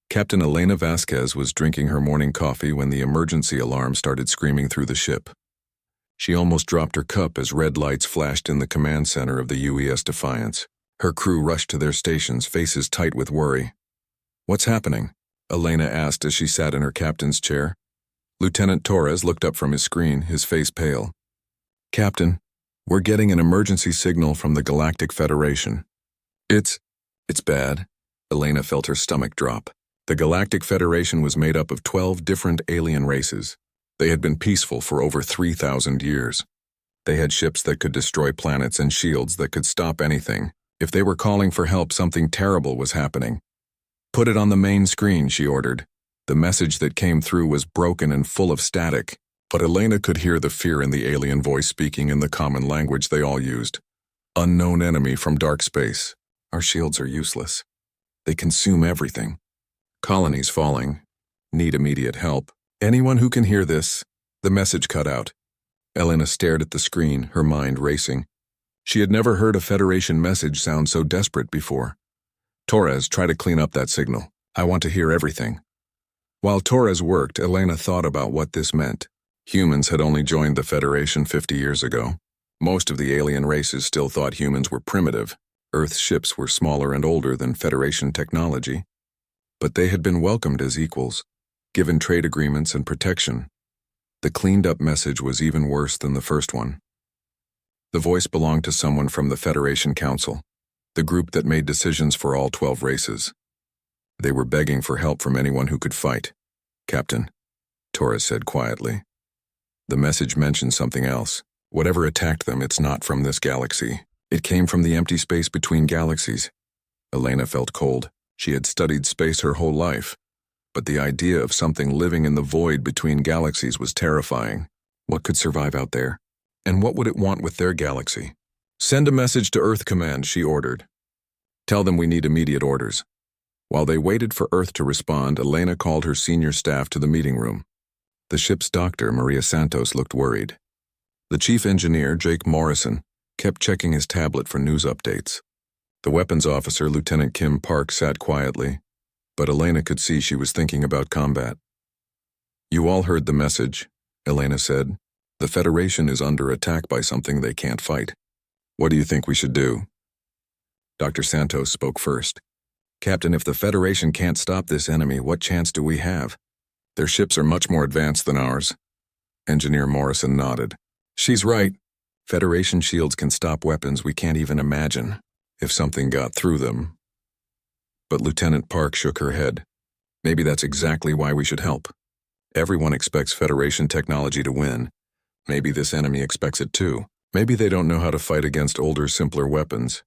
Captain Elena Vasquez was drinking her morning coffee when the emergency alarm started screaming through the ship. She almost dropped her cup as red lights flashed in the command center of the UES Defiance. Her crew rushed to their stations, faces tight with worry. "What's happening?" Elena asked as she sat in her captain's chair. Lieutenant Torres looked up from his screen, his face pale. "Captain, we're getting an emergency signal from the Galactic Federation." It's bad." Elena felt her stomach drop. The Galactic Federation was made up of 12 different alien races. They had been peaceful for over 3,000 years. They had ships that could destroy planets and shields that could stop anything. If they were calling for help, something terrible was happening. "Put it on the main screen," she ordered. The message that came through was broken and full of static, but Elena could hear the fear in the alien voice speaking in the common language they all used. "Unknown enemy from dark space. Our shields are useless. They consume everything. Colonies falling. Need immediate help. Anyone who can hear this?" The message cut out. Elena stared at the screen, her mind racing. She had never heard a Federation message sound so desperate before. "Torres, try to clean up that signal. I want to hear everything." While Torres worked, Elena thought about what this meant. Humans had only joined the Federation 50 years ago. Most of the alien races still thought humans were primitive. Earth's ships were smaller and older than Federation technology. But they had been welcomed as equals, given trade agreements and protection. The cleaned-up message was even worse than the first one. The voice belonged to someone from the Federation Council, the group that made decisions for all 12 races. They were begging for help from anyone who could fight. "Captain," Torres said quietly. The message mentioned something else. "Whatever attacked them, it's not from this galaxy. It came from the empty space between galaxies." Elena felt cold. She had studied space her whole life, but the idea of something living in the void between galaxies was terrifying. What could survive out there? And what would it want with their galaxy? "Send a message to Earth Command," she ordered. "Tell them we need immediate orders." While they waited for Earth to respond, Elena called her senior staff to the meeting room. The ship's doctor, Maria Santos, looked worried. The chief engineer, Jake Morrison, kept checking his tablet for news updates. The weapons officer, Lieutenant Kim Park, sat quietly, but Elena could see she was thinking about combat. "You all heard the message," Elena said. "The Federation is under attack by something they can't fight. What do you think we should do?" Dr. Santos spoke first. "Captain, if the Federation can't stop this enemy, what chance do we have? Their ships are much more advanced than ours." Engineer Morrison nodded. "She's right. Federation shields can stop weapons we can't even imagine, if something got through them." But Lieutenant Park shook her head. "Maybe that's exactly why we should help. Everyone expects Federation technology to win. Maybe this enemy expects it too. Maybe they don't know how to fight against older, simpler weapons."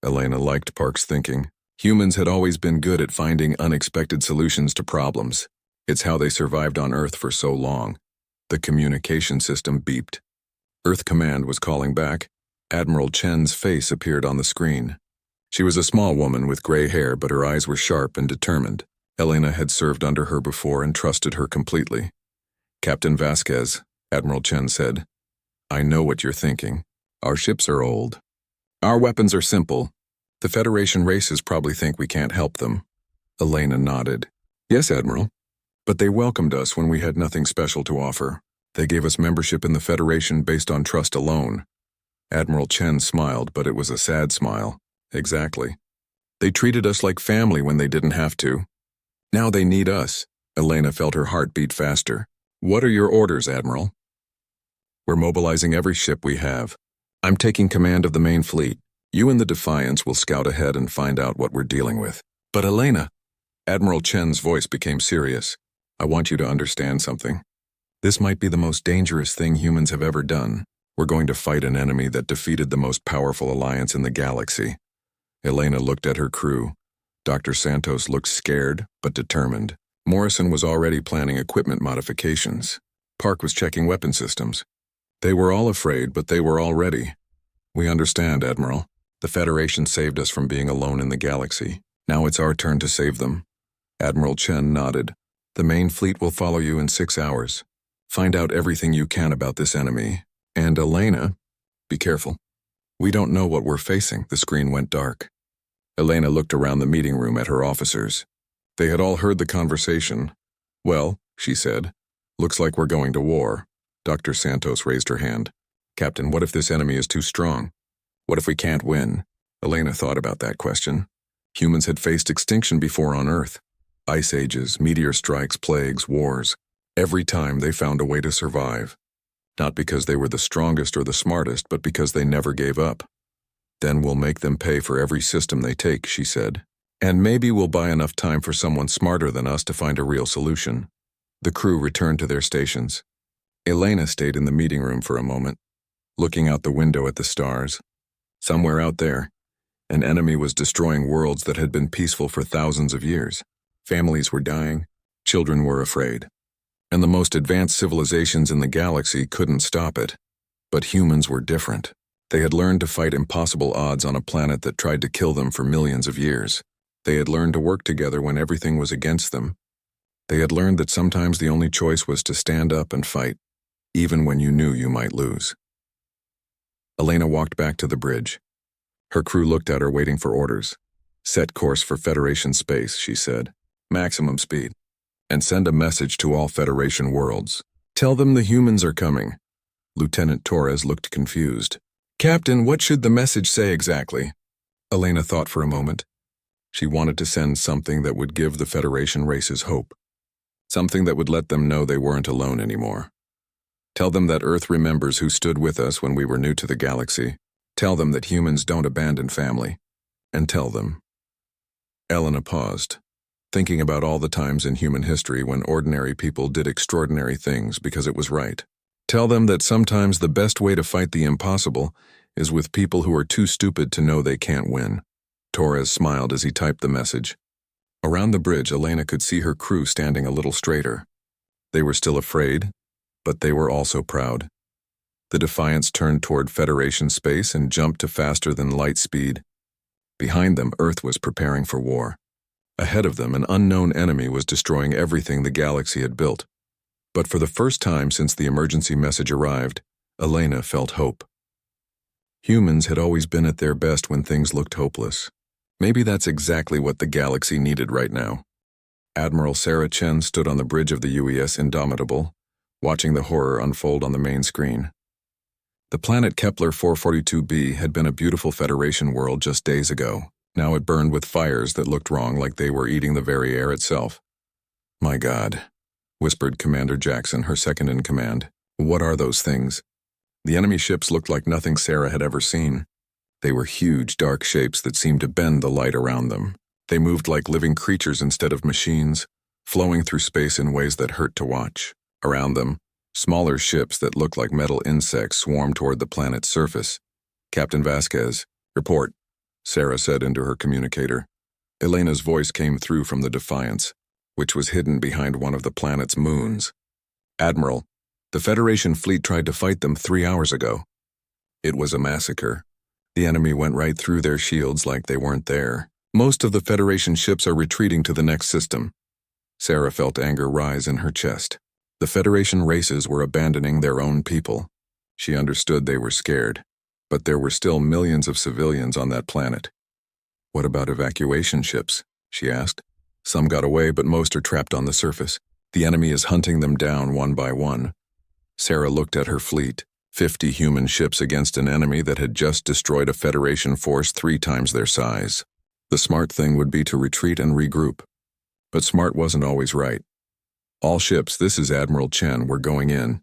Elena liked Park's thinking. Humans had always been good at finding unexpected solutions to problems. It's how they survived on Earth for so long. The communication system beeped. Earth Command was calling back. Admiral Chen's face appeared on the screen. She was a small woman with gray hair, but her eyes were sharp and determined. Elena had served under her before and trusted her completely. "Captain Vasquez," Admiral Chen said, "I know what you're thinking. Our ships are old. Our weapons are simple. The Federation races probably think we can't help them." Elena nodded. "Yes, Admiral. But they welcomed us when we had nothing special to offer. They gave us membership in the Federation based on trust alone." Admiral Chen smiled, but it was a sad smile. "Exactly. They treated us like family when they didn't have to. Now they need us." Elena felt her heart beat faster. "What are your orders, Admiral?" "We're mobilizing every ship we have. I'm taking command of the main fleet. You and the Defiance will scout ahead and find out what we're dealing with." "But Elena," Admiral Chen's voice became serious. "I want you to understand something. This might be the most dangerous thing humans have ever done. We're going to fight an enemy that defeated the most powerful alliance in the galaxy." Elena looked at her crew. Dr. Santos looked scared, but determined. Morrison was already planning equipment modifications. Park was checking weapon systems. They were all afraid, but they were all ready. "We understand, Admiral. The Federation saved us from being alone in the galaxy. Now it's our turn to save them." Admiral Chen nodded. "The main fleet will follow you in 6 hours. Find out everything you can about this enemy. And Elena, be careful. We don't know what we're facing." The screen went dark. Elena looked around the meeting room at her officers. They had all heard the conversation. "Well," she said, "looks like we're going to war." Dr. Santos raised her hand. "Captain, what if this enemy is too strong? What if we can't win?" Elena thought about that question. Humans had faced extinction before on Earth. Ice ages, meteor strikes, plagues, wars. Every time they found a way to survive. Not because they were the strongest or the smartest, but because they never gave up. "Then we'll make them pay for every system they take," she said. "And maybe we'll buy enough time for someone smarter than us to find a real solution." The crew returned to their stations. Elena stayed in the meeting room for a moment, looking out the window at the stars. Somewhere out there, an enemy was destroying worlds that had been peaceful for thousands of years. Families were dying, children were afraid. And the most advanced civilizations in the galaxy couldn't stop it. But humans were different. They had learned to fight impossible odds on a planet that tried to kill them for millions of years. They had learned to work together when everything was against them. They had learned that sometimes the only choice was to stand up and fight, even when you knew you might lose. Elena walked back to the bridge. Her crew looked at her, waiting for orders. "Set course for Federation space," she said. "Maximum speed. And send a message to all Federation worlds. Tell them the humans are coming." Lieutenant Torres looked confused. "Captain, what should the message say exactly?" Elena thought for a moment. She wanted to send something that would give the Federation races hope. Something that would let them know they weren't alone anymore. Tell them that Earth remembers who stood with us when we were new to the galaxy. Tell them that humans don't abandon family. And tell them. Elena paused, thinking about all the times in human history when ordinary people did extraordinary things because it was right. Tell them that sometimes the best way to fight the impossible is with people who are too stupid to know they can't win. Torres smiled as he typed the message. Around the bridge, Elena could see her crew standing a little straighter. They were still afraid, but they were also proud. The Defiance turned toward Federation space and jumped to faster than light speed. Behind them, Earth was preparing for war. Ahead of them, an unknown enemy was destroying everything the galaxy had built. But for the first time since the emergency message arrived, Elena felt hope. Humans had always been at their best when things looked hopeless. Maybe that's exactly what the galaxy needed right now. Admiral Sarah Chen stood on the bridge of the UES Indomitable, watching the horror unfold on the main screen. The planet Kepler 442b had been a beautiful Federation world just days ago. Now it burned with fires that looked wrong, like they were eating the very air itself. "My God," whispered Commander Jackson, her second in command. "What are those things?" The enemy ships looked like nothing Sarah had ever seen. They were huge, dark shapes that seemed to bend the light around them. They moved like living creatures instead of machines, flowing through space in ways that hurt to watch. Around them, smaller ships that looked like metal insects swarmed toward the planet's surface. "Captain Vasquez, report," Sarah said into her communicator. Elena's voice came through from the Defiance, which was hidden behind one of the planet's moons. "Admiral, the Federation fleet tried to fight them 3 hours ago. It was a massacre. The enemy went right through their shields like they weren't there. Most of the Federation ships are retreating to the next system." Sarah felt anger rise in her chest. The Federation races were abandoning their own people. She understood they were scared, but there were still millions of civilians on that planet. "What about evacuation ships?" she asked. "Some got away, but most are trapped on the surface. The enemy is hunting them down one by one." Sarah looked at her fleet, 50 human ships against an enemy that had just destroyed a Federation force 3 times their size. The smart thing would be to retreat and regroup. But smart wasn't always right. "All ships, this is Admiral Chen, we're going in."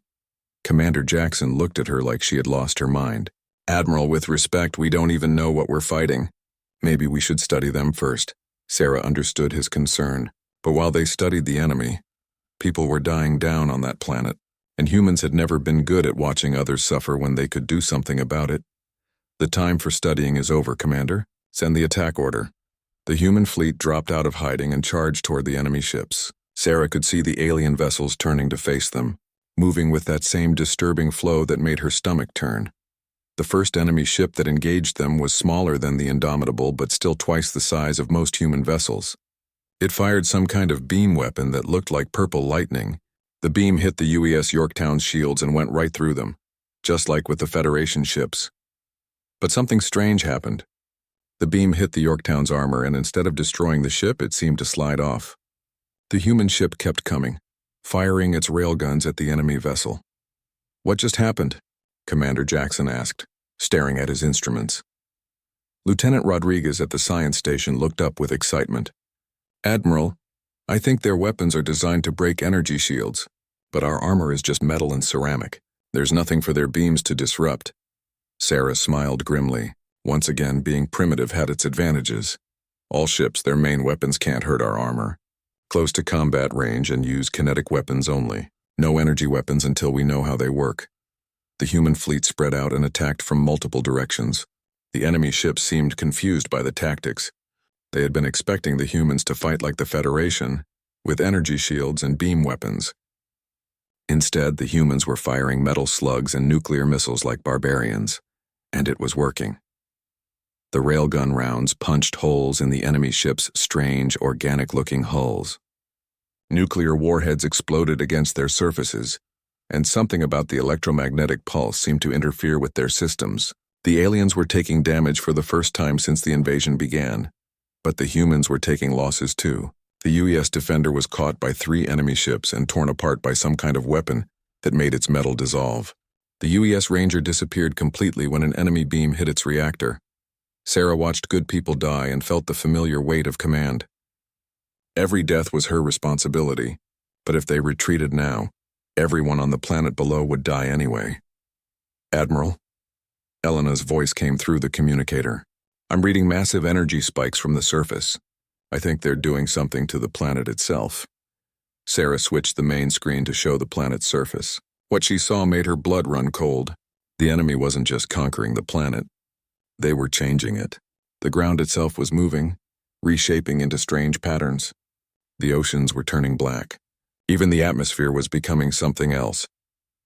Commander Jackson looked at her like she had lost her mind. "Admiral, with respect, we don't even know what we're fighting. Maybe we should study them first." Sarah understood his concern, but while they studied the enemy, people were dying down on that planet, and humans had never been good at watching others suffer when they could do something about it. "The time for studying is over, Commander. Send the attack order." The human fleet dropped out of hiding and charged toward the enemy ships. Sarah could see the alien vessels turning to face them, moving with that same disturbing flow that made her stomach turn. The first enemy ship that engaged them was smaller than the Indomitable, but still twice the size of most human vessels. It fired some kind of beam weapon that looked like purple lightning. The beam hit the UES Yorktown's shields and went right through them, just like with the Federation ships. But something strange happened. The beam hit the Yorktown's armor, and instead of destroying the ship, it seemed to slide off. The human ship kept coming, firing its railguns at the enemy vessel. "What just happened?" Commander Jackson asked, staring at his instruments. Lieutenant Rodriguez at the science station looked up with excitement. "Admiral, I think their weapons are designed to break energy shields, but our armor is just metal and ceramic. There's nothing for their beams to disrupt." Sarah smiled grimly. Once again, being primitive had its advantages. All ships, their main weapons can't hurt our armor. Close to combat range and use kinetic weapons only. No energy weapons until we know how they work. The human fleet spread out and attacked from multiple directions. The enemy ships seemed confused by the tactics. They had been expecting the humans to fight like the Federation, with energy shields and beam weapons. Instead, the humans were firing metal slugs and nuclear missiles like barbarians, and it was working. The railgun rounds punched holes in the enemy ship's strange, organic-looking hulls. Nuclear warheads exploded against their surfaces, and something about the electromagnetic pulse seemed to interfere with their systems. The aliens were taking damage for the first time since the invasion began, but the humans were taking losses too. The UES Defender was caught by 3 enemy ships and torn apart by some kind of weapon that made its metal dissolve. The UES Ranger disappeared completely when an enemy beam hit its reactor. Sarah watched good people die and felt the familiar weight of command. Every death was her responsibility, but if they retreated now, everyone on the planet below would die anyway. "Admiral?" Elena's voice came through the communicator. "I'm reading massive energy spikes from the surface. I think they're doing something to the planet itself." Sarah switched the main screen to show the planet's surface. What she saw made her blood run cold. The enemy wasn't just conquering the planet. They were changing it. The ground itself was moving, reshaping into strange patterns. The oceans were turning black. Even the atmosphere was becoming something else.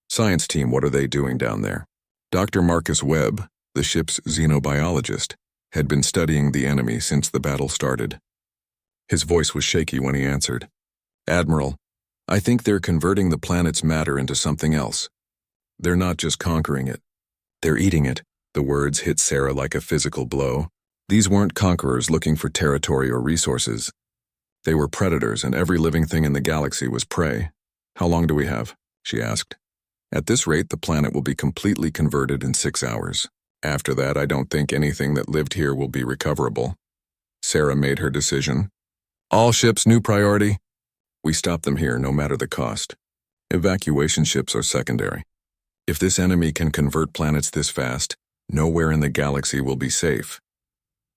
"Science team, what are they doing down there?" Dr. Marcus Webb, the ship's xenobiologist, had been studying the enemy since the battle started. His voice was shaky when he answered. "Admiral, I think they're converting the planet's matter into something else. They're not just conquering it. They're eating it." The words hit Sarah like a physical blow. These weren't conquerors looking for territory or resources. They were predators, and every living thing in the galaxy was prey. "How long do we have?" she asked. "At this rate, the planet will be completely converted in 6 hours. After that, I don't think anything that lived here will be recoverable." Sarah made her decision. "All ships, new priority. We stop them here, no matter the cost. Evacuation ships are secondary. If this enemy can convert planets this fast, nowhere in the galaxy will be safe."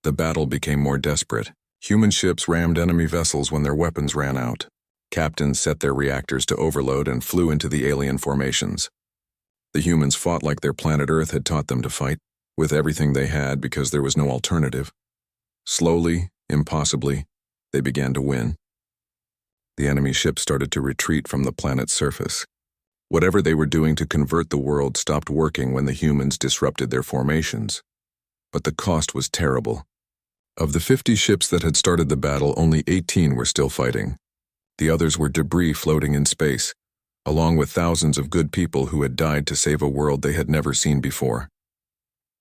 The battle became more desperate. Human ships rammed enemy vessels when their weapons ran out. Captains set their reactors to overload and flew into the alien formations. The humans fought like their planet Earth had taught them to fight, with everything they had because there was no alternative. Slowly, impossibly, they began to win. The enemy ships started to retreat from the planet's surface. Whatever they were doing to convert the world stopped working when the humans disrupted their formations. But the cost was terrible. Of the 50 ships that had started the battle, only 18 were still fighting. The others were debris floating in space, along with thousands of good people who had died to save a world they had never seen before.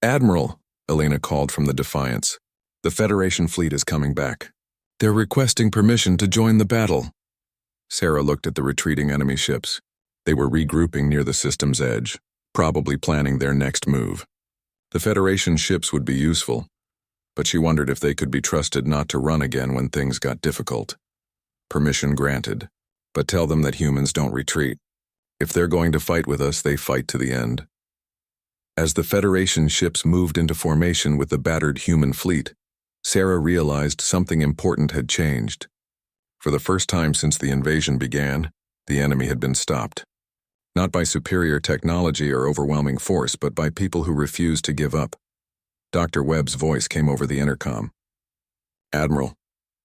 "Admiral," Elena called from the Defiance, "the Federation fleet is coming back. They're requesting permission to join the battle." Sarah looked at the retreating enemy ships. They were regrouping near the system's edge, probably planning their next move. The Federation ships would be useful, but she wondered if they could be trusted not to run again when things got difficult. Permission granted, but tell them that humans don't retreat. If they're going to fight with us, they fight to the end. As the Federation ships moved into formation with the battered human fleet, Sarah realized something important had changed. For the first time since the invasion began, the enemy had been stopped. Not by superior technology or overwhelming force, but by people who refused to give up. Dr. Webb's voice came over the intercom. "Admiral,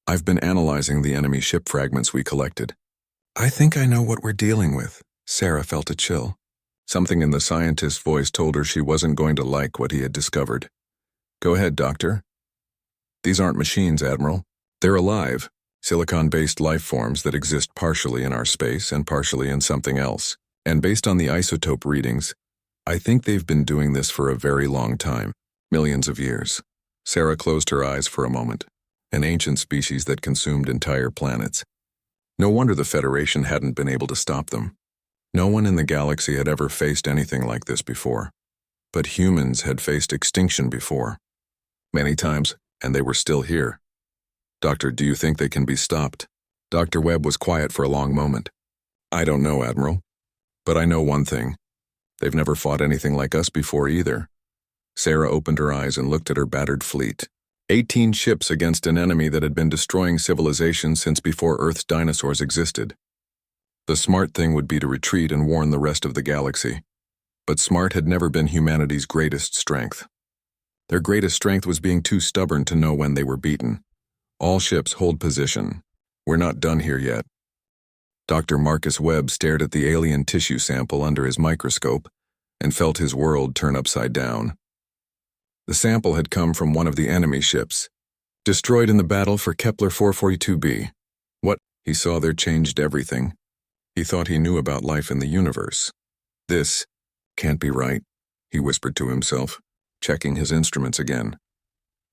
I've been analyzing the enemy ship fragments we collected. I think I know what we're dealing with." Sarah felt a chill. Something in the scientist's voice told her she wasn't going to like what he had discovered. "Go ahead, Doctor." "These aren't machines, Admiral. They're alive, silicon-based life forms that exist partially in our space and partially in something else. And based on the isotope readings, I think they've been doing this for a very long time, millions of years." Sarah closed her eyes for a moment. An ancient species that consumed entire planets. No wonder the Federation hadn't been able to stop them. No one in the galaxy had ever faced anything like this before. But humans had faced extinction before. Many times, and they were still here. Doctor, do you think they can be stopped? Dr. Webb was quiet for a long moment. I don't know, Admiral. But I know one thing. They've never fought anything like us before either. Sarah opened her eyes and looked at her battered fleet. 18 ships against an enemy that had been destroying civilization since before Earth's dinosaurs existed. The smart thing would be to retreat and warn the rest of the galaxy. But smart had never been humanity's greatest strength. Their greatest strength was being too stubborn to know when they were beaten. All ships hold position. We're not done here yet. Dr. Marcus Webb stared at the alien tissue sample under his microscope and felt his world turn upside down. The sample had come from one of the enemy ships, destroyed in the battle for Kepler 442b. What he saw there changed everything. He thought he knew about life in the universe. This can't be right, he whispered to himself, checking his instruments again.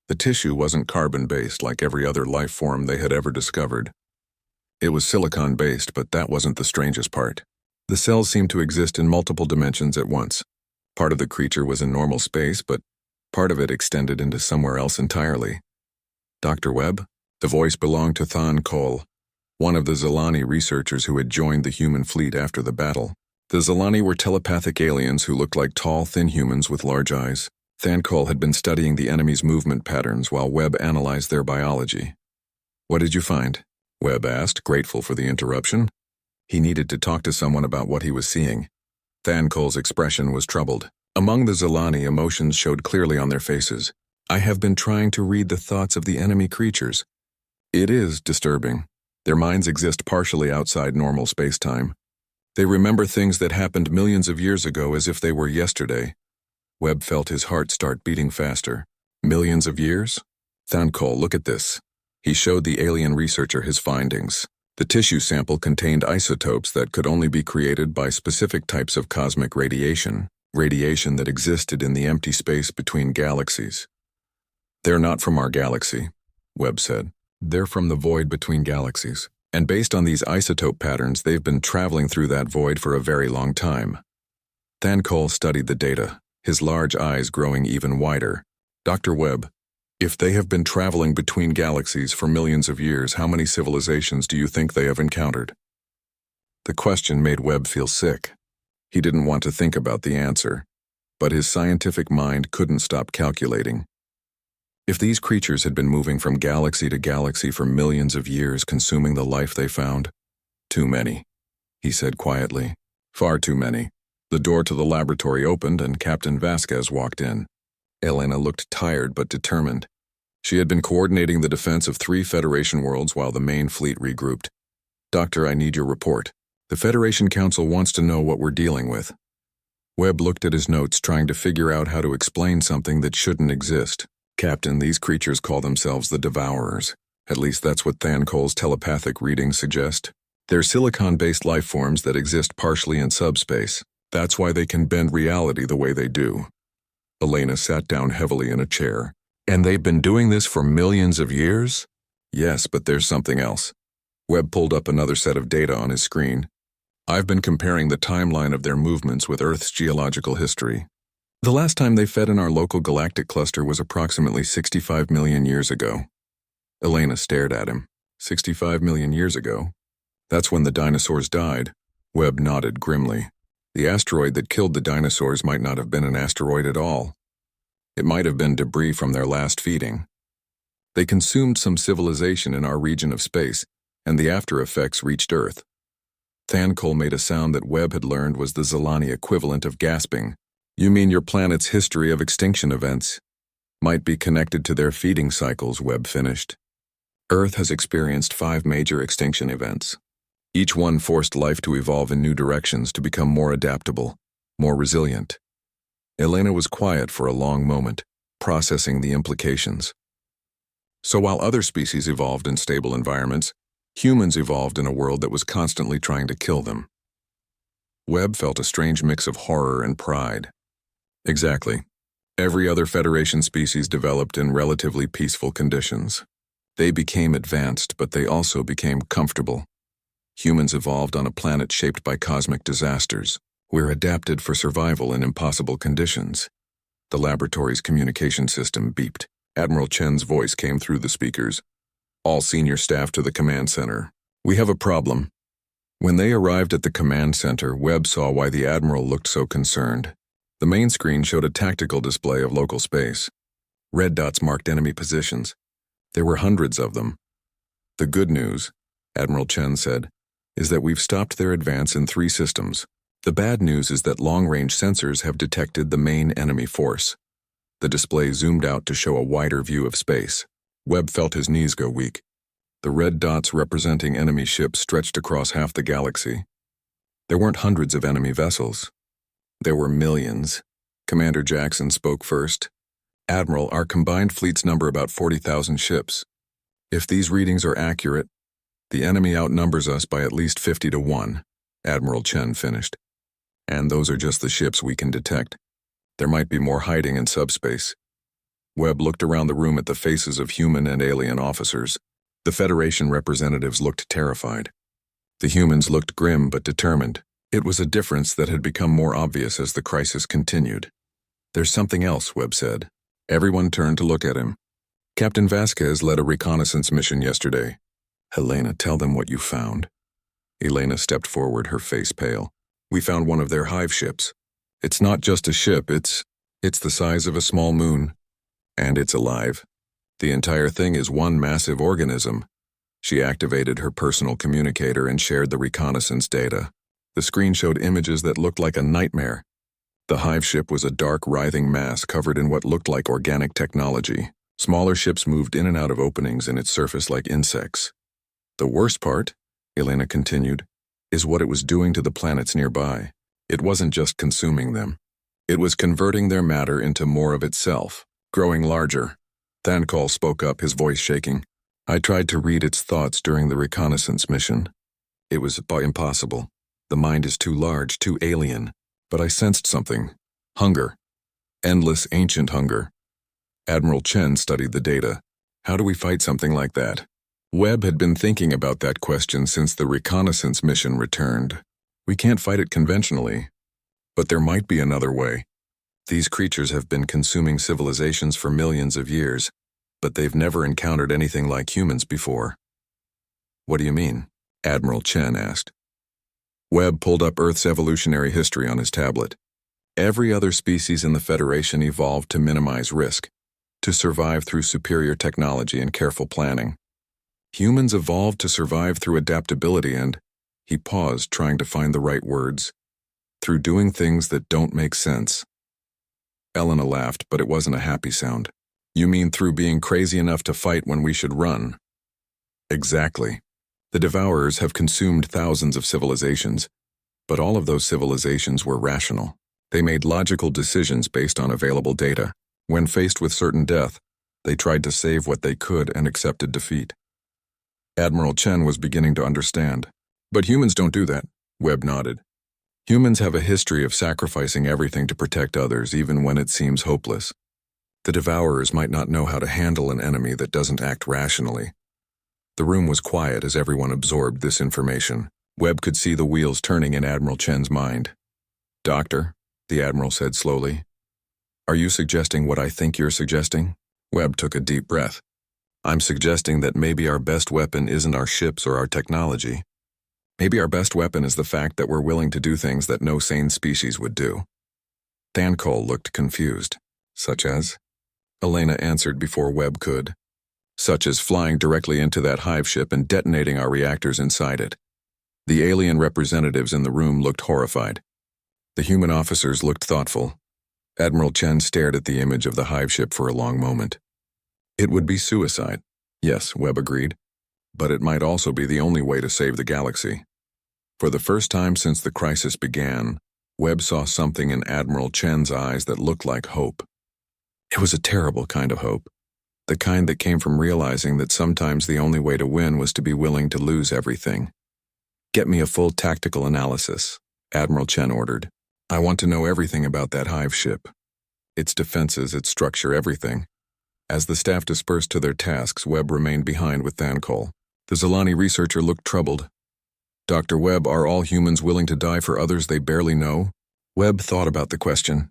The tissue wasn't carbon-based like every other life form they had ever discovered. It was silicon-based, but that wasn't the strangest part. The cells seemed to exist in multiple dimensions at once. Part of the creature was in normal space, but part of it extended into somewhere else entirely. Dr. Webb? The voice belonged to Than Kol, one of the Zilani researchers who had joined the human fleet after the battle. The Zilani were telepathic aliens who looked like tall, thin humans with large eyes. Than Kol had been studying the enemy's movement patterns while Webb analyzed their biology. What did you find? Webb asked, grateful for the interruption. He needed to talk to someone about what he was seeing. Than Kol's expression was troubled. Among the Zilani, emotions showed clearly on their faces. I have been trying to read the thoughts of the enemy creatures. It is disturbing. Their minds exist partially outside normal space-time. They remember things that happened millions of years ago as if they were yesterday. Webb felt his heart start beating faster. Millions of years? Than Kol, look at this. He showed the alien researcher his findings. The tissue sample contained isotopes that could only be created by specific types of cosmic radiation that existed in the empty space between galaxies. They're not from our galaxy, Webb said. They're from the void between galaxies. And based on these isotope patterns, they've been traveling through that void for a very long time. Than Kol studied the data, his large eyes growing even wider. Dr. Webb, if they have been traveling between galaxies for millions of years, how many civilizations do you think they have encountered? The question made Webb feel sick. He didn't want to think about the answer, but his scientific mind couldn't stop calculating. If these creatures had been moving from galaxy to galaxy for millions of years, consuming the life they found, too many, he said quietly. Far too many. The door to the laboratory opened and Captain Vasquez walked in. Elena looked tired but determined. She had been coordinating the defense of 3 Federation worlds while the main fleet regrouped. Doctor, I need your report. The Federation Council wants to know what we're dealing with. Webb looked at his notes, trying to figure out how to explain something that shouldn't exist. Captain, these creatures call themselves the Devourers. At least that's what Than Kol's telepathic readings suggest. They're silicon-based life forms that exist partially in subspace. That's why they can bend reality the way they do. Elena sat down heavily in a chair. And they've been doing this for millions of years? Yes, but there's something else. Webb pulled up another set of data on his screen. I've been comparing the timeline of their movements with Earth's geological history. The last time they fed in our local galactic cluster was approximately 65 million years ago. Elena stared at him. 65 million years ago? That's when the dinosaurs died. Webb nodded grimly. The asteroid that killed the dinosaurs might not have been an asteroid at all. It might have been debris from their last feeding. They consumed some civilization in our region of space, and the after effects reached Earth. Than Kol made a sound that Webb had learned was the Zilani equivalent of gasping. You mean your planet's history of extinction events might be connected to their feeding cycles, Webb finished. Earth has experienced 5 major extinction events. Each one forced life to evolve in new directions to become more adaptable, more resilient. Elena was quiet for a long moment, processing the implications. So while other species evolved in stable environments, humans evolved in a world that was constantly trying to kill them. Webb felt a strange mix of horror and pride. Exactly. Every other Federation species developed in relatively peaceful conditions. They became advanced, but they also became comfortable. Humans evolved on a planet shaped by cosmic disasters. We're adapted for survival in impossible conditions. The laboratory's communication system beeped. Admiral Chen's voice came through the speakers. All senior staff to the command center. We have a problem. When they arrived at the command center, Webb saw why the Admiral looked so concerned. The main screen showed a tactical display of local space. Red dots marked enemy positions. There were hundreds of them. The good news, Admiral Chen said, is that we've stopped their advance in 3 systems. The bad news is that long-range sensors have detected the main enemy force. The display zoomed out to show a wider view of space. Webb felt his knees go weak. The red dots representing enemy ships stretched across half the galaxy. There weren't hundreds of enemy vessels. There were millions. Commander Jackson spoke first. Admiral, our combined fleets number about 40,000 ships. If these readings are accurate, the enemy outnumbers us by at least 50 to 1, Admiral Chen finished. And those are just the ships we can detect. There might be more hiding in subspace. Webb looked around the room at the faces of human and alien officers. The Federation representatives looked terrified. The humans looked grim but determined. It was a difference that had become more obvious as the crisis continued. There's something else, Webb said. Everyone turned to look at him. Captain Vasquez led a reconnaissance mission yesterday. Helena, tell them what you found. Elena stepped forward, her face pale. We found one of their hive ships. It's not just a ship, it's the size of a small moon. And it's alive. The entire thing is one massive organism. She activated her personal communicator and shared the reconnaissance data. The screen showed images that looked like a nightmare. The hive ship was a dark, writhing mass covered in what looked like organic technology. Smaller ships moved in and out of openings in its surface like insects. The worst part, Elena continued, is what it was doing to the planets nearby. It wasn't just consuming them. It was converting their matter into more of itself, growing larger. Thankol spoke up, his voice shaking. I tried to read its thoughts during the reconnaissance mission. It was impossible. The mind is too large, too alien. But I sensed something. Hunger. Endless, ancient hunger. Admiral Chen studied the data. How do we fight something like that? Webb had been thinking about that question since the reconnaissance mission returned. We can't fight it conventionally. But there might be another way. These creatures have been consuming civilizations for millions of years, but they've never encountered anything like humans before. What do you mean? Admiral Chen asked. Webb pulled up Earth's evolutionary history on his tablet. Every other species in the Federation evolved to minimize risk, to survive through superior technology and careful planning. Humans evolved to survive through adaptability and, he paused, trying to find the right words, through doing things that don't make sense. Elena laughed, but it wasn't a happy sound. You mean through being crazy enough to fight when we should run? Exactly. The Devourers have consumed thousands of civilizations, but all of those civilizations were rational. They made logical decisions based on available data. When faced with certain death, they tried to save what they could and accepted defeat. Admiral Chen was beginning to understand. But humans don't do that, Webb nodded. Humans have a history of sacrificing everything to protect others, even when it seems hopeless. The Devourers might not know how to handle an enemy that doesn't act rationally. The room was quiet as everyone absorbed this information. Webb could see the wheels turning in Admiral Chen's mind. Doctor, the Admiral said slowly, are you suggesting what I think you're suggesting? Webb took a deep breath. I'm suggesting that maybe our best weapon isn't our ships or our technology. Maybe our best weapon is the fact that we're willing to do things that no sane species would do. Thankol looked confused. Such as? Elena answered before Webb could. Such as flying directly into that hive ship and detonating our reactors inside it. The alien representatives in the room looked horrified. The human officers looked thoughtful. Admiral Chen stared at the image of the hive ship for a long moment. It would be suicide. Yes, Webb agreed. But it might also be the only way to save the galaxy. For the first time since the crisis began, Webb saw something in Admiral Chen's eyes that looked like hope. It was a terrible kind of hope. The kind that came from realizing that sometimes the only way to win was to be willing to lose everything. Get me a full tactical analysis, Admiral Chen ordered. I want to know everything about that hive ship. Its defenses, its structure, everything. As the staff dispersed to their tasks, Webb remained behind with Thankol. The Zilani researcher looked troubled. Dr. Webb, are all humans willing to die for others they barely know? Webb thought about the question.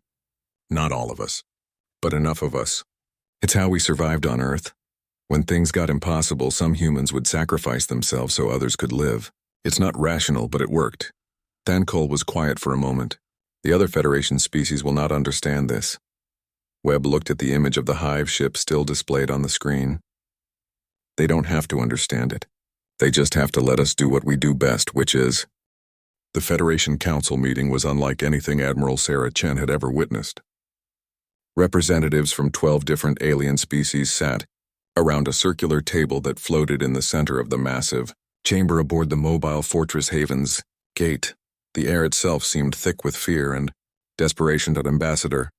Not all of us, but enough of us. It's how we survived on Earth. When things got impossible, some humans would sacrifice themselves so others could live. It's not rational, but it worked. Thankol was quiet for a moment. The other Federation species will not understand this. Webb looked at the image of the hive ship still displayed on the screen. They don't have to understand it. They just have to let us do what we do best, which is... The Federation Council meeting was unlike anything Admiral Sarah Chen had ever witnessed. Representatives from 12 different alien species sat around a circular table that floated in the center of the massive chamber aboard the mobile Fortress Haven's gate. The air itself seemed thick with fear and desperation. Ambassador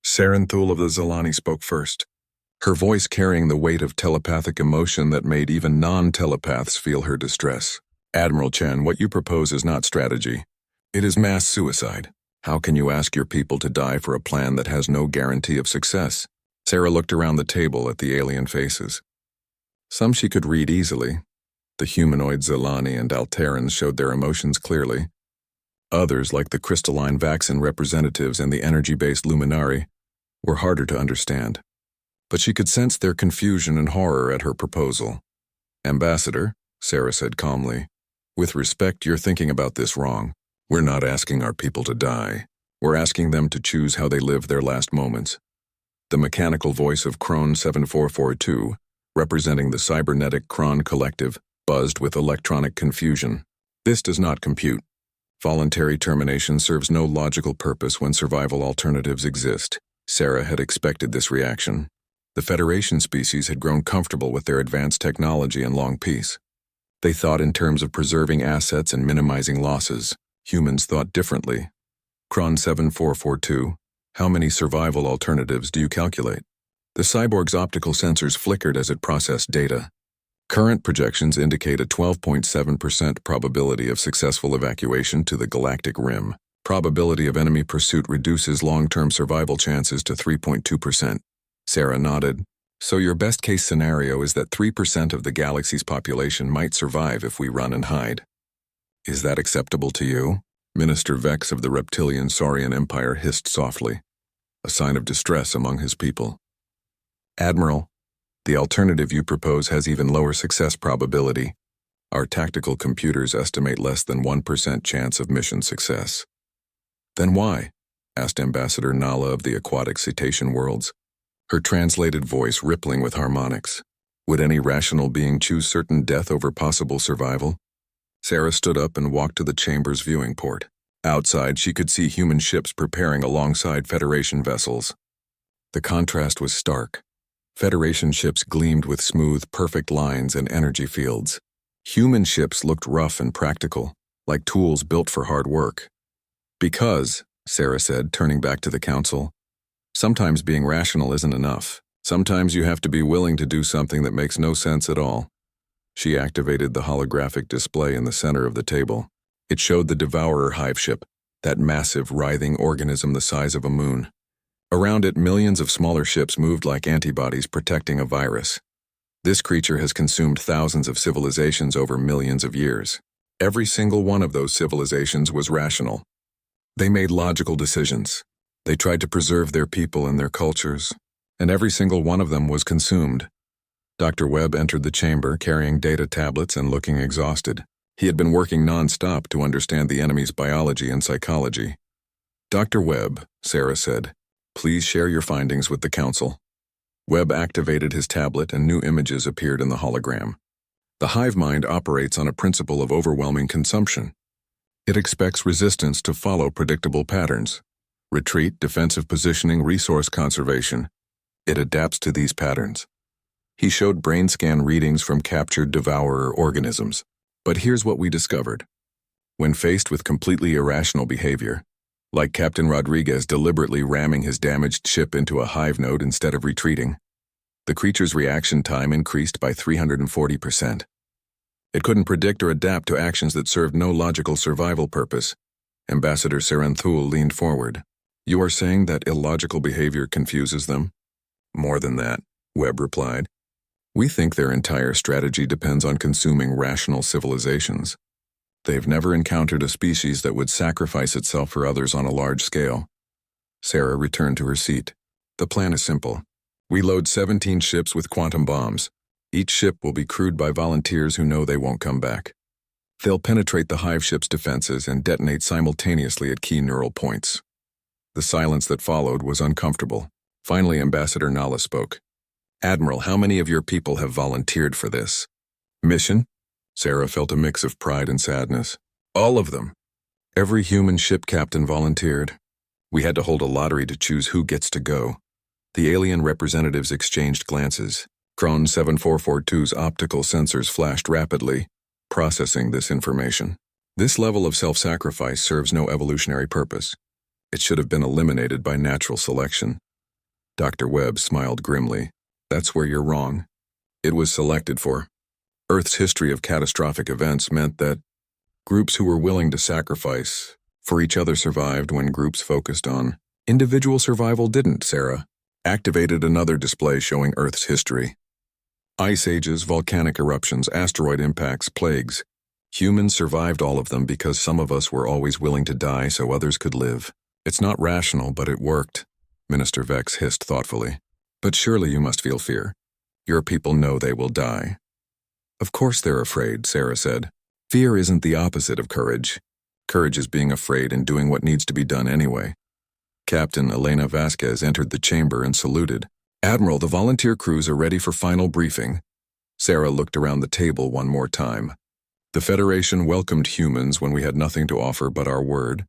Saranthul of the Zalani spoke first, her voice carrying the weight of telepathic emotion that made even non-telepaths feel her distress. Admiral Chen, what you propose is not strategy. It is mass suicide. How can you ask your people to die for a plan that has no guarantee of success? Sarah looked around the table at the alien faces. Some she could read easily. The humanoid Zalani and Alterans showed their emotions clearly. Others, like the crystalline Vaxen representatives and the energy-based Luminari, were harder to understand. But she could sense their confusion and horror at her proposal. Ambassador, Sarah said calmly, with respect, you're thinking about this wrong. We're not asking our people to die. We're asking them to choose how they live their last moments. The mechanical voice of Krone 7442, representing the cybernetic Kron Collective, buzzed with electronic confusion. This does not compute. Voluntary termination serves no logical purpose when survival alternatives exist. Sarah had expected this reaction. The Federation species had grown comfortable with their advanced technology and long peace. They thought in terms of preserving assets and minimizing losses. Humans thought differently. Kron 7442, how many survival alternatives do you calculate? The cyborg's optical sensors flickered as it processed data. Current projections indicate a 12.7% probability of successful evacuation to the galactic rim. Probability of enemy pursuit reduces long-term survival chances to 3.2%. Sarah nodded. So your best-case scenario is that 3% of the galaxy's population might survive if we run and hide. Is that acceptable to you? Minister Vex of the reptilian Saurian Empire hissed softly, a sign of distress among his people. Admiral, the alternative you propose has even lower success probability. Our tactical computers estimate less than 1% chance of mission success. Then why? Asked Ambassador Nala of the aquatic cetacean worlds, her translated voice rippling with harmonics. Would any rational being choose certain death over possible survival? Sarah stood up and walked to the chamber's viewing port. Outside, she could see human ships preparing alongside Federation vessels. The contrast was stark. Federation ships gleamed with smooth, perfect lines and energy fields. Human ships looked rough and practical, like tools built for hard work. Because, Sarah said, turning back to the council, sometimes being rational isn't enough. Sometimes you have to be willing to do something that makes no sense at all. She activated the holographic display in the center of the table. It showed the Devourer hive ship, that massive, writhing organism the size of a moon. Around it, millions of smaller ships moved like antibodies protecting a virus. This creature has consumed thousands of civilizations over millions of years. Every single one of those civilizations was rational. They made logical decisions. They tried to preserve their people and their cultures, and every single one of them was consumed. Dr. Webb entered the chamber carrying data tablets and looking exhausted. He had been working non-stop to understand the enemy's biology and psychology. Dr. Webb, Sarah said, please share your findings with the council. Webb activated his tablet and new images appeared in the hologram. The hive mind operates on a principle of overwhelming consumption. It expects resistance to follow predictable patterns. Retreat, defensive positioning, resource conservation. It adapts to these patterns. He showed brain scan readings from captured devourer organisms. But here's what we discovered. When faced with completely irrational behavior, like Captain Rodriguez deliberately ramming his damaged ship into a hive node instead of retreating, the creature's reaction time increased by 340%. It couldn't predict or adapt to actions that served no logical survival purpose. Ambassador Saranthul leaned forward. You are saying that illogical behavior confuses them? More than that, Webb replied. We think their entire strategy depends on consuming rational civilizations. They've never encountered a species that would sacrifice itself for others on a large scale. Sarah returned to her seat. The plan is simple. We load 17 ships with quantum bombs. Each ship will be crewed by volunteers who know they won't come back. They'll penetrate the hive ship's defenses and detonate simultaneously at key neural points. The silence that followed was uncomfortable. Finally, Ambassador Nala spoke. Admiral, how many of your people have volunteered for this mission? Sarah felt a mix of pride and sadness. All of them. Every human ship captain volunteered. We had to hold a lottery to choose who gets to go. The alien representatives exchanged glances. Kron 7442's optical sensors flashed rapidly, processing this information. This level of self-sacrifice serves no evolutionary purpose. It should have been eliminated by natural selection. Dr. Webb smiled grimly. That's where you're wrong. It was selected for. Earth's history of catastrophic events meant that groups who were willing to sacrifice for each other survived when groups focused on individual survival didn't. Sarah activated another display showing Earth's history. Ice ages, volcanic eruptions, asteroid impacts, plagues. Humans survived all of them because some of us were always willing to die so others could live. It's not rational, but it worked, Minister Vex hissed thoughtfully. But surely you must feel fear. Your people know they will die. Of course they're afraid, Sarah said. Fear isn't the opposite of courage. Courage is being afraid and doing what needs to be done anyway. Captain Elena Vasquez entered the chamber and saluted. Admiral, the volunteer crews are ready for final briefing. Sarah looked around the table one more time. The Federation welcomed humans when we had nothing to offer but our word.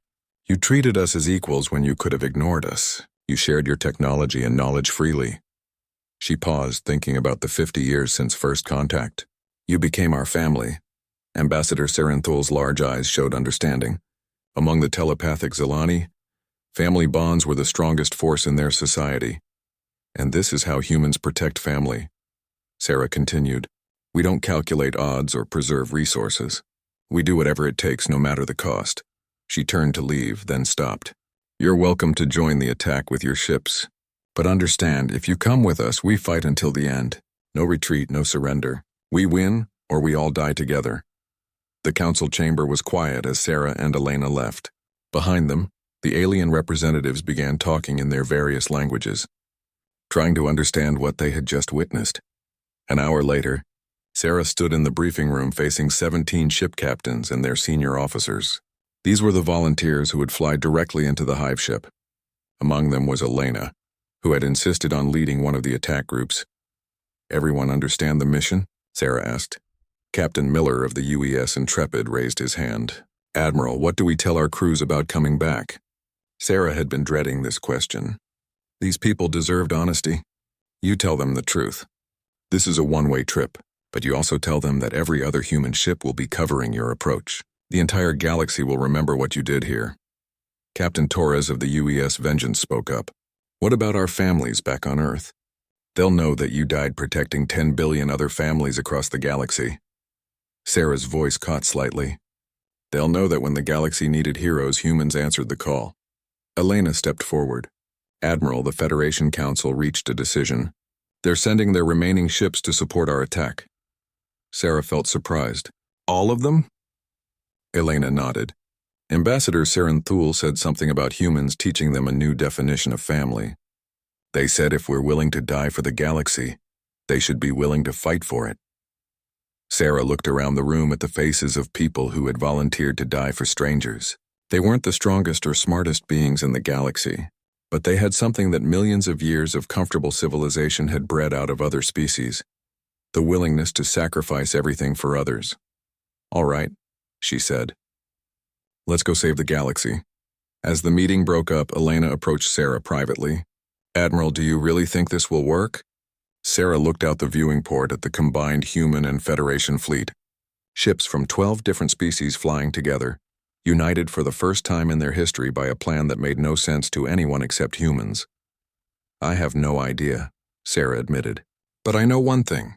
You treated us as equals when you could have ignored us. You shared your technology and knowledge freely. She paused, thinking about the 50 years since first contact. You became our family. Ambassador Serenthul's large eyes showed understanding. Among the telepathic Zelani, family bonds were the strongest force in their society. And this is how humans protect family. Sarah continued. We don't calculate odds or preserve resources. We do whatever it takes, no matter the cost. She turned to leave, then stopped. You're welcome to join the attack with your ships. But understand, if you come with us, we fight until the end. No retreat, no surrender. We win, or we all die together. The council chamber was quiet as Sarah and Elena left. Behind them, the alien representatives began talking in their various languages, trying to understand what they had just witnessed. An hour later, Sarah stood in the briefing room facing 17 ship captains and their senior officers. These were the volunteers who would fly directly into the hive ship. Among them was Elena, who had insisted on leading one of the attack groups. Everyone understand the mission? Sarah asked. Captain Miller of the UES Intrepid raised his hand. Admiral, what do we tell our crews about coming back? Sarah had been dreading this question. These people deserved honesty. You tell them the truth. This is a one-way trip, but you also tell them that every other human ship will be covering your approach. The entire galaxy will remember what you did here. Captain Torres of the UES Vengeance spoke up. What about our families back on Earth? They'll know that you died protecting 10 billion other families across the galaxy. Sarah's voice caught slightly. They'll know that when the galaxy needed heroes, humans answered the call. Elena stepped forward. Admiral, the Federation Council reached a decision. They're sending their remaining ships to support our attack. Sarah felt surprised. All of them? Elena nodded. Ambassador Serenthul said something about humans teaching them a new definition of family. They said if we're willing to die for the galaxy, they should be willing to fight for it. Sarah looked around the room at the faces of people who had volunteered to die for strangers. They weren't the strongest or smartest beings in the galaxy, but they had something that millions of years of comfortable civilization had bred out of other species: the willingness to sacrifice everything for others. All right, she said. Let's go save the galaxy. As the meeting broke up, Elena approached Sarah privately. Admiral, do you really think this will work? Sarah looked out the viewing port at the combined human and Federation fleet. Ships from 12 different species flying together, united for the first time in their history by a plan that made no sense to anyone except humans. I have no idea, Sarah admitted. But I know one thing.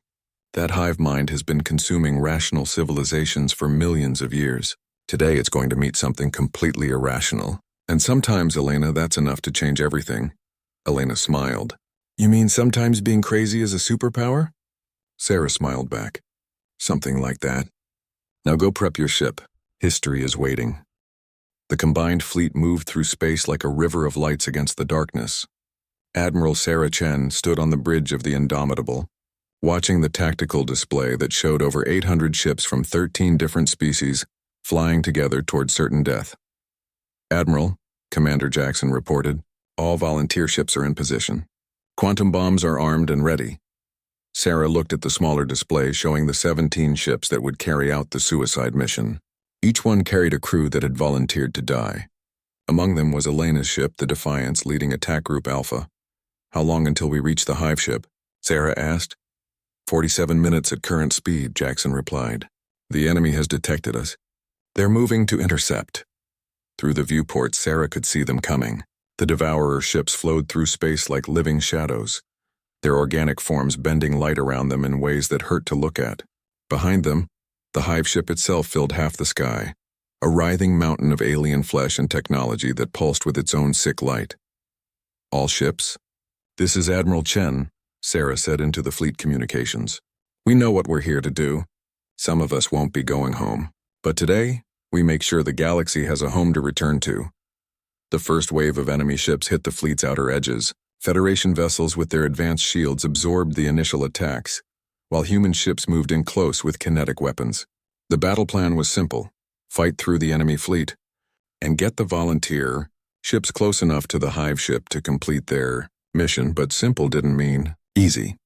That hive mind has been consuming rational civilizations for millions of years. Today it's going to meet something completely irrational. And sometimes, Elena, that's enough to change everything. Elena smiled. You mean sometimes being crazy is a superpower? Sarah smiled back. Something like that. Now go prep your ship. History is waiting. The combined fleet moved through space like a river of lights against the darkness. Admiral Sarah Chen stood on the bridge of the Indomitable, watching the tactical display that showed over 800 ships from 13 different species flying together toward certain death. "Admiral," Commander Jackson reported, "all volunteer ships are in position. Quantum bombs are armed and ready." Sarah looked at the smaller display showing the 17 ships that would carry out the suicide mission. Each one carried a crew that had volunteered to die. Among them was Elena's ship, the Defiance, leading Attack Group Alpha. "How long until we reach the hive ship?" Sarah asked. 47 minutes at current speed," Jackson replied. "The enemy has detected us. They're moving to intercept." Through the viewport, Sarah could see them coming. The Devourer ships flowed through space like living shadows, their organic forms bending light around them in ways that hurt to look at. Behind them, the hive ship itself filled half the sky, a writhing mountain of alien flesh and technology that pulsed with its own sick light. "All ships? This is Admiral Chen," Sarah said into the fleet communications. "We know what we're here to do. Some of us won't be going home. But today, we make sure the galaxy has a home to return to." The first wave of enemy ships hit the fleet's outer edges. Federation vessels with their advanced shields absorbed the initial attacks, while human ships moved in close with kinetic weapons. The battle plan was simple: fight through the enemy fleet, and get the volunteer ships close enough to the hive ship to complete their mission. But simple didn't mean easy.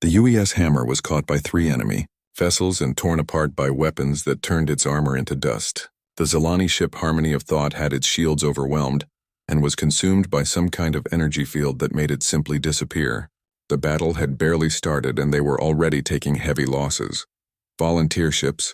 The UES Hammer was caught by 3 enemy vessels and torn apart by weapons that turned its armor into dust. The Zilani ship Harmony of Thought had its shields overwhelmed and was consumed by some kind of energy field that made it simply disappear. The battle had barely started and they were already taking heavy losses. "Volunteer ships,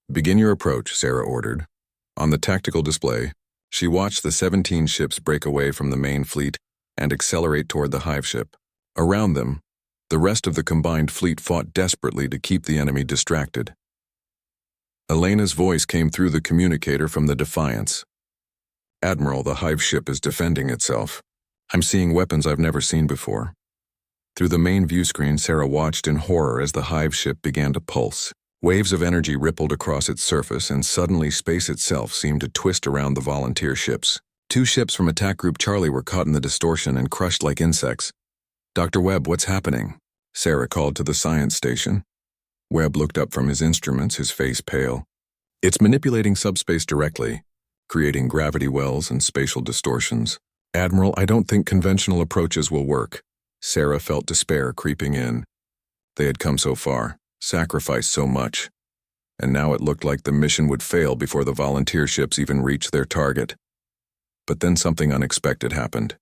begin your approach," Sarah ordered. On the tactical display, she watched the 17 ships break away from the main fleet and accelerate toward the hive ship. Around them, the rest of the combined fleet fought desperately to keep the enemy distracted. Elena's voice came through the communicator from the Defiance. "Admiral, the hive ship is defending itself. I'm seeing weapons I've never seen before." Through the main view screen, Sarah watched in horror as the hive ship began to pulse. Waves of energy rippled across its surface, and suddenly space itself seemed to twist around the volunteer ships. 2 ships from Attack Group Charlie were caught in the distortion and crushed like insects. "Dr. Webb, what's happening?" Sarah called to the science station. Webb looked up from his instruments, his face pale. "It's manipulating subspace directly, creating gravity wells and spatial distortions." "Admiral, I don't think conventional approaches will work." Sarah felt despair creeping in. They had come so far, sacrificed so much, and now it looked like the mission would fail before the volunteer ships even reached their target. But then something unexpected happened.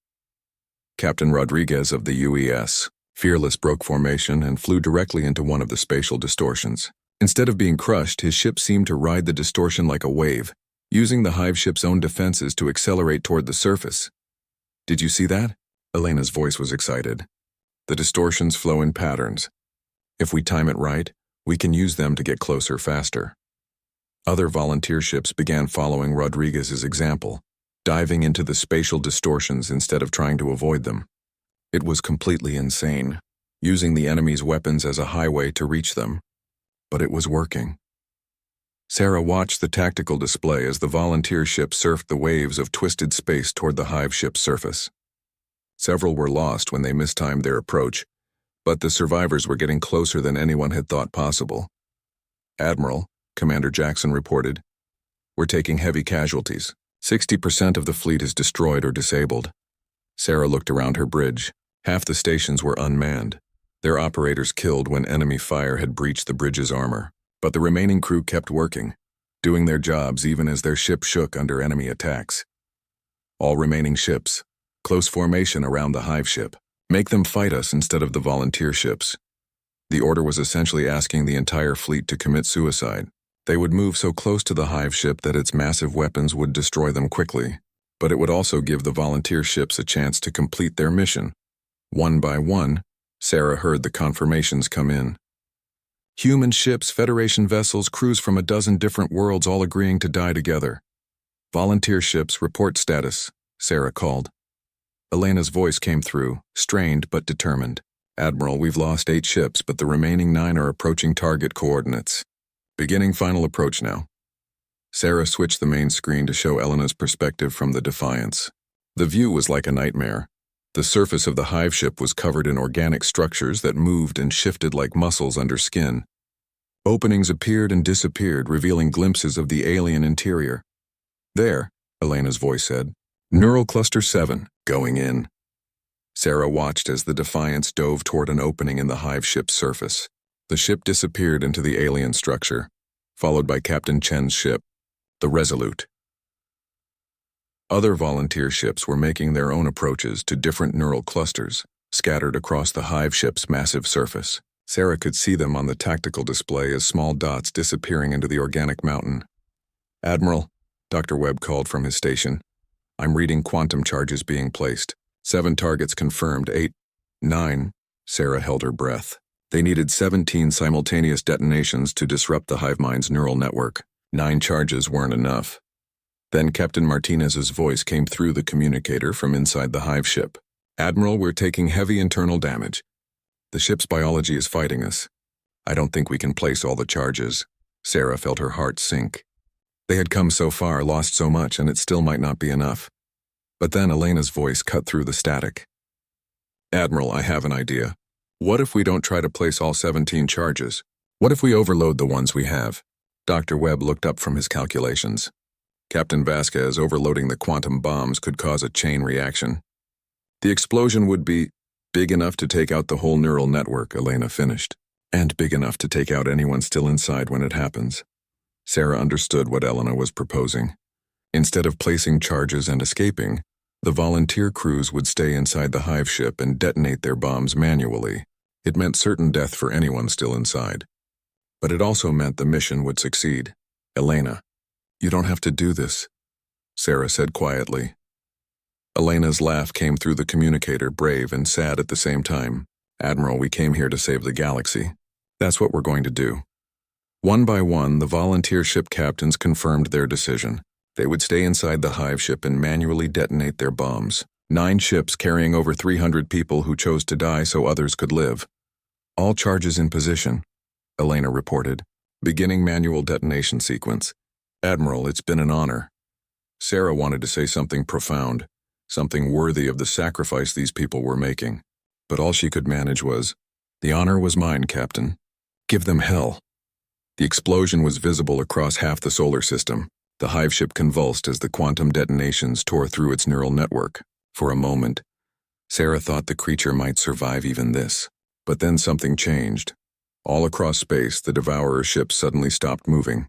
Captain Rodriguez of the UES, Fearless, broke formation and flew directly into one of the spatial distortions. Instead of being crushed, his ship seemed to ride the distortion like a wave, using the hive ship's own defenses to accelerate toward the surface. "Did you see that?" Elena's voice was excited. "The distortions flow in patterns. If we time it right, we can use them to get closer faster." Other volunteer ships began following Rodriguez's example, diving into the spatial distortions instead of trying to avoid them. It was completely insane, using the enemy's weapons as a highway to reach them. But it was working. Sarah watched the tactical display as the volunteer ship surfed the waves of twisted space toward the hive ship's surface. Several were lost when they mistimed their approach, but the survivors were getting closer than anyone had thought possible. "Admiral," Commander Jackson reported, "we're taking heavy casualties. 60% of the fleet is destroyed or disabled." Sarah looked around her bridge. Half the stations were unmanned, their operators killed when enemy fire had breached the bridge's armor. But the remaining crew kept working, doing their jobs even as their ship shook under enemy attacks. "All remaining ships, close formation around the hive ship. Make them fight us instead of the volunteer ships." The order was essentially asking the entire fleet to commit suicide. They would move so close to the hive ship that its massive weapons would destroy them quickly, but it would also give the volunteer ships a chance to complete their mission. One by one, Sarah heard the confirmations come in. Human ships, Federation vessels, crews from a dozen different worlds all agreeing to die together. "Volunteer ships, report status," Sarah called. Elena's voice came through, strained but determined. "Admiral, we've lost 8 ships, but the remaining 9 are approaching target coordinates. Beginning final approach now." Sarah switched the main screen to show Elena's perspective from the Defiance. The view was like a nightmare. The surface of the hive ship was covered in organic structures that moved and shifted like muscles under skin. Openings appeared and disappeared, revealing glimpses of the alien interior. "There," Elena's voice said. "Neural Cluster 7, going in." Sarah watched as the Defiance dove toward an opening in the hive ship's surface. The ship disappeared into the alien structure, followed by Captain Chen's ship, the Resolute. Other volunteer ships were making their own approaches to different neural clusters, scattered across the hive ship's massive surface. Sarah could see them on the tactical display as small dots disappearing into the organic mountain. "Admiral," Dr. Webb called from his station. "I'm reading quantum charges being placed. 7 targets confirmed, 8, 9. Sarah held her breath. They needed 17 simultaneous detonations to disrupt the hive mind's neural network. 9 charges weren't enough. Then Captain Martinez's voice came through the communicator from inside the hive ship. "Admiral, we're taking heavy internal damage. The ship's biology is fighting us. I don't think we can place all the charges." Sarah felt her heart sink. They had come so far, lost so much, and it still might not be enough. But then Elena's voice cut through the static. "Admiral, I have an idea. What if we don't try to place all 17 charges? What if we overload the ones we have?" Dr. Webb looked up from his calculations. "Captain Vasquez, overloading the quantum bombs could cause a chain reaction. The explosion would be big enough to take out the whole neural network," Elena finished, "and big enough to take out anyone still inside when it happens." Sarah understood what Elena was proposing. Instead of placing charges and escaping, the volunteer crews would stay inside the hive ship and detonate their bombs manually. It meant certain death for anyone still inside. But it also meant the mission would succeed. "Elena, you don't have to do this," Sarah said quietly. Elena's laugh came through the communicator, brave and sad at the same time. "Admiral, we came here to save the galaxy. That's what we're going to do." One by one, the volunteer ship captains confirmed their decision. They would stay inside the hive ship and manually detonate their bombs. 9 ships carrying over 300 people who chose to die so others could live. "All charges in position," Elena reported. "Beginning manual detonation sequence." "Admiral, it's been an honor." Sarah wanted to say something profound, something worthy of the sacrifice these people were making. But all she could manage was, "The honor was mine, Captain. Give them hell." The explosion was visible across half the solar system. The hive ship convulsed as the quantum detonations tore through its neural network. For a moment, Sarah thought the creature might survive even this. But then something changed. All across space, the Devourer ships suddenly stopped moving.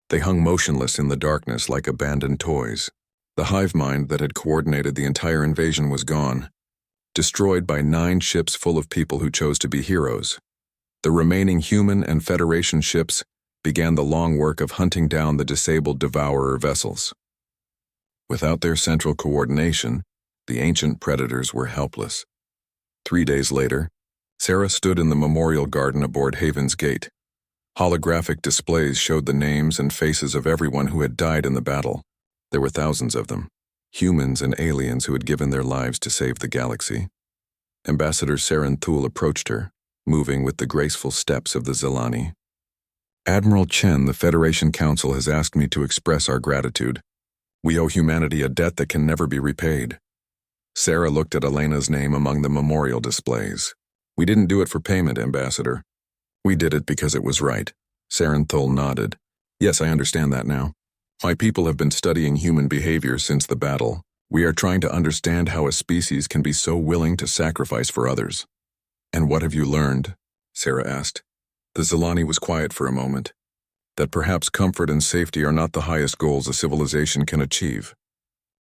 They hung motionless in the darkness like abandoned toys. The hive mind that had coordinated the entire invasion was gone, destroyed by 9 ships full of people who chose to be heroes. The remaining human and Federation ships began the long work of hunting down the disabled Devourer vessels. Without their central coordination, the ancient predators were helpless. 3 days later, Sarah stood in the memorial garden aboard Haven's Gate. Holographic displays showed the names and faces of everyone who had died in the battle. There were thousands of them, humans and aliens who had given their lives to save the galaxy. Ambassador Saren Thule approached her, moving with the graceful steps of the Zelani. "Admiral Chen, the Federation Council has asked me to express our gratitude. We owe humanity a debt that can never be repaid." Sarah looked at Elena's name among the memorial displays. "We didn't do it for payment, Ambassador. We did it because it was right." Saren Thule nodded. "Yes, I understand that now. My people have been studying human behavior since the battle. We are trying to understand how a species can be so willing to sacrifice for others." "And what have you learned?" Sarah asked. The Zelani was quiet for a moment. "That perhaps comfort and safety are not the highest goals a civilization can achieve.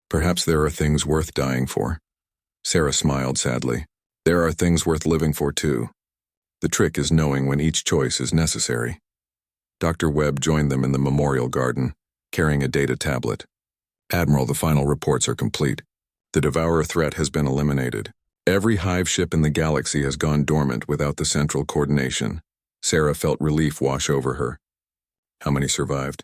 Perhaps there are things worth dying for." Sarah smiled sadly. "There are things worth living for too. The trick is knowing when each choice is necessary." Dr. Webb joined them in the memorial garden, carrying a data tablet. "Admiral, the final reports are complete. The Devourer threat has been eliminated. Every hive ship in the galaxy has gone dormant without the central coordination." Sarah felt relief wash over her. "How many survived?"